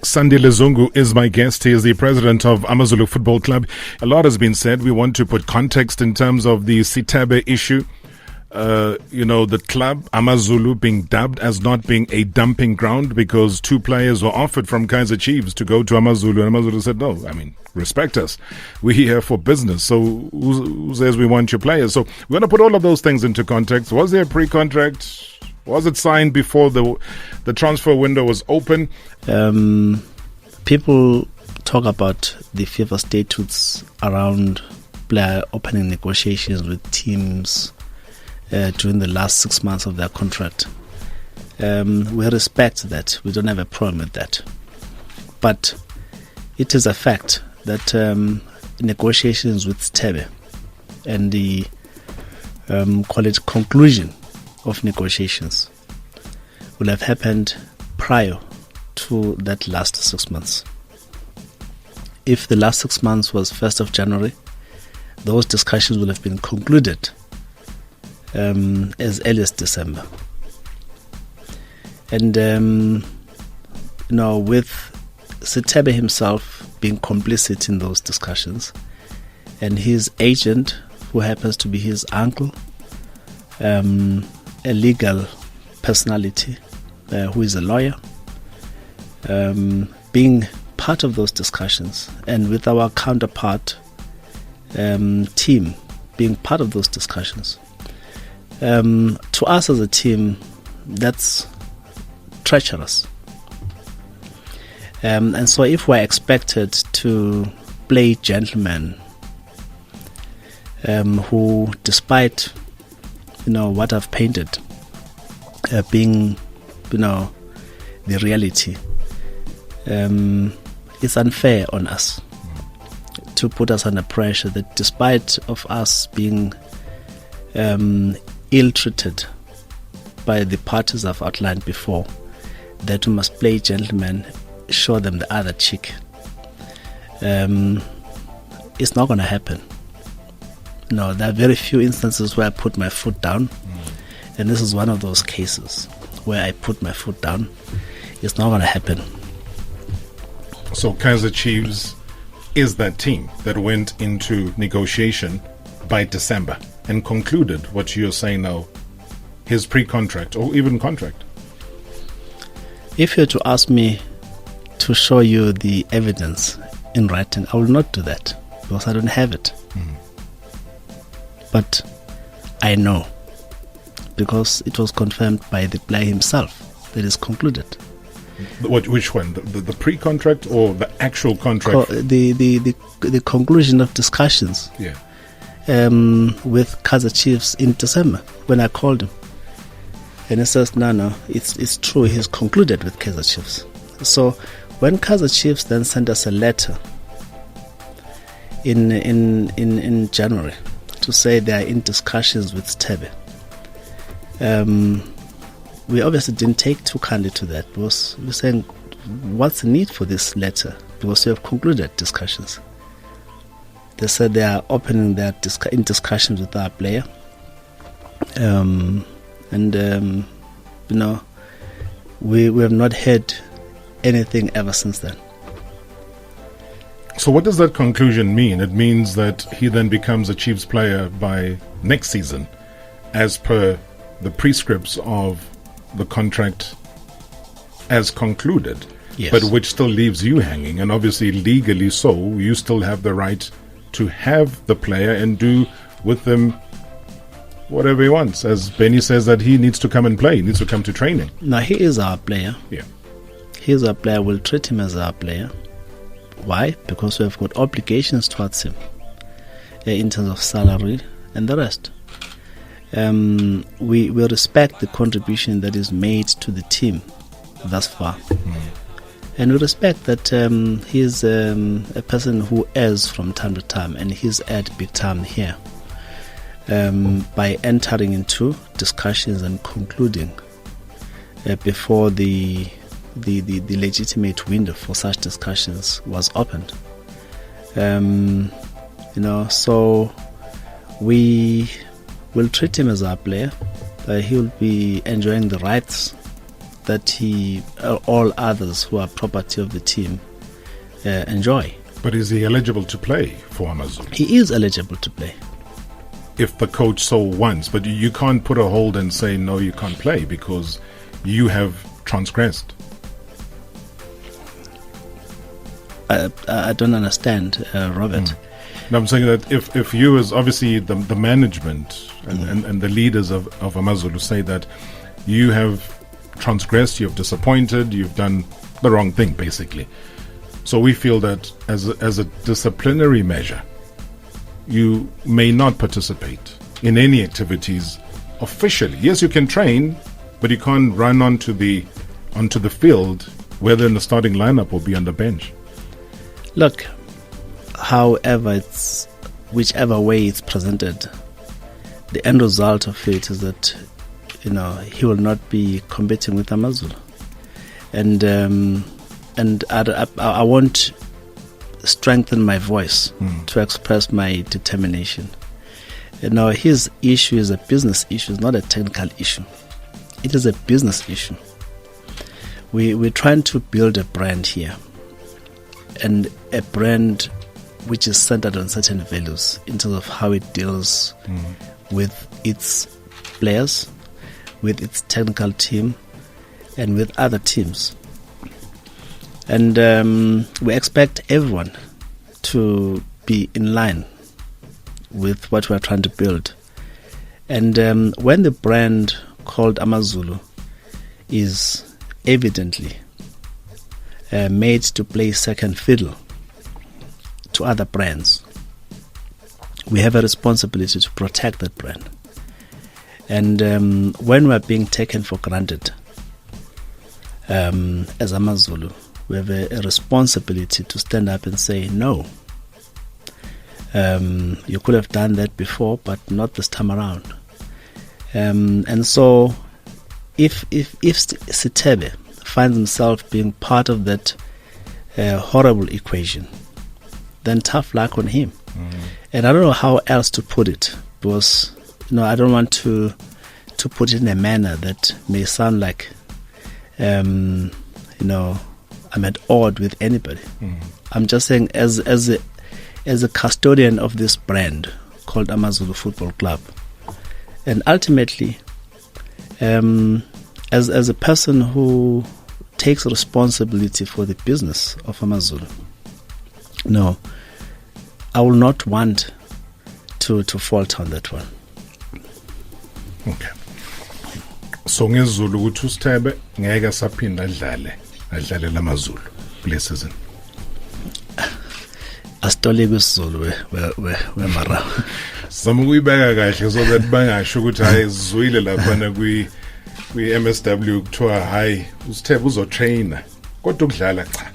Sandile Zungu is my guest. He is the president of Amazulu Football Club. A lot has been said. We want to put context in terms of the Sithebe issue. The club, Amazulu, being dubbed as not being a dumping ground because two players were offered from Kaizer Chiefs to go to Amazulu, and Amazulu said, no, respect us. We're here for business. So who says we want your players? So we're going to put all of those things into context. Was there a pre-contract? Was it signed before the transfer window was open? People talk about the FIFA statutes around player opening negotiations with teams during the last 6 months of their contract. We respect that. We don't have a problem with that. But it is a fact that negotiations with Sithebe and the conclusion of negotiations will have happened prior to that last 6 months. If the last 6 months was 1st of January, those discussions will have been concluded as early as December. And with Sithebe himself being complicit in those discussions, and his agent, who happens to be his uncle, a legal personality who is a lawyer, being part of those discussions, and with our counterpart team being part of those discussions. To us as a team, that's treacherous. And so if we're expected to play gentlemen who, despite what I've painted being the reality, it's unfair on us to put us under pressure that despite of us being ill-treated by the parties I've outlined before, that we must play gentlemen, show them the other cheek. It's not going to happen. No, there are very few instances where I put my foot down, and this is one of those cases where I put my foot down. It's not going to happen. So Kaizer Chiefs is that team that went into negotiation by December and concluded what you're saying now, his pre-contract or even contract. If you're to ask me to show you the evidence in writing, I will not do that because I don't have it. But I know, because it was confirmed by the player himself that is concluded. Which one? The pre-contract or the actual contract? The conclusion of discussions. Yeah. With Kaizer Chiefs in December when I called him, and he says, no, it's true. He's concluded with Kaizer Chiefs. So when Kaizer Chiefs then sent us a letter in January to say they are in discussions with Sithebe, we obviously didn't take too kindly to that, because we're saying, what's the need for this letter? Because we have concluded discussions. They said they are opening their in discussions with our player, we have not heard anything ever since then. So what does that conclusion mean? It means that he then becomes a Chiefs player by next season, as per the prescripts of the contract as concluded. Yes. But which still leaves you hanging, and obviously legally so, you still have the right to have the player and do with them whatever he wants. As Benny says, that he needs to come and play, he needs to come to training. Now, he is our player. Yeah. He is our player. We'll treat him as our player. Why? Because we have got obligations towards him in terms of salary and the rest. We respect the contribution that is made to the team thus far. And we respect that he is a person who errs from time to time, and he's at big time here by entering into discussions and concluding before the legitimate window for such discussions was opened. So we will treat him as our player. he will be enjoying the rights that all others who are property of the team enjoy. But is he eligible to play for Amazulu? He is eligible to play. If the coach so wants, but you can't put a hold and say, no, you can't play because you have transgressed. I don't understand, Robert. No, I'm saying that if you, as obviously the management and the leaders of Amazulu, say that you have transgressed, you've disappointed, you've done the wrong thing, basically. So we feel that as a disciplinary measure, you may not participate in any activities officially. Yes, you can train, but you can't run onto the field, whether in the starting lineup or be on the bench. Look, however whichever way it's presented, the end result of it is that he will not be competing with Amazulu, and I won't strengthen my voice to express my determination. His issue is a business issue, it's not a technical issue. It is a business issue. We're trying to build a brand here, and a brand which is centered on certain values in terms of how it deals with its players, with its technical team, and with other teams. And we expect everyone to be in line with what we're trying to build. And when the brand called Amazulu is evidently made to play second fiddle to other brands, we have a responsibility to protect that brand. And when we're being taken for granted as Amazulu, we have a responsibility to stand up and say, no, you could have done that before, but not this time around. And so if Sithebe finds himself being part of that horrible equation, then tough luck on him. And I don't know how else to put it, because I don't want to put it in a manner that may sound like I'm at odds with anybody. I'm just saying, as a custodian of this brand called Amazulu Football Club, and ultimately as a person who takes responsibility for the business of Amazulu, no, I will not want to falter on that one. Okay. So ngezulu ukuthi uSithebe ngeke saphinda adlale lamaZulu kule season. Asitole kwisizulu we mara. Sama kuyibeka kahle so that bangasho ukuthi hayi sizwile lapha kwi MSW kuthiwa hayi uSithebe uzotrainer kodwa ukudlala cha.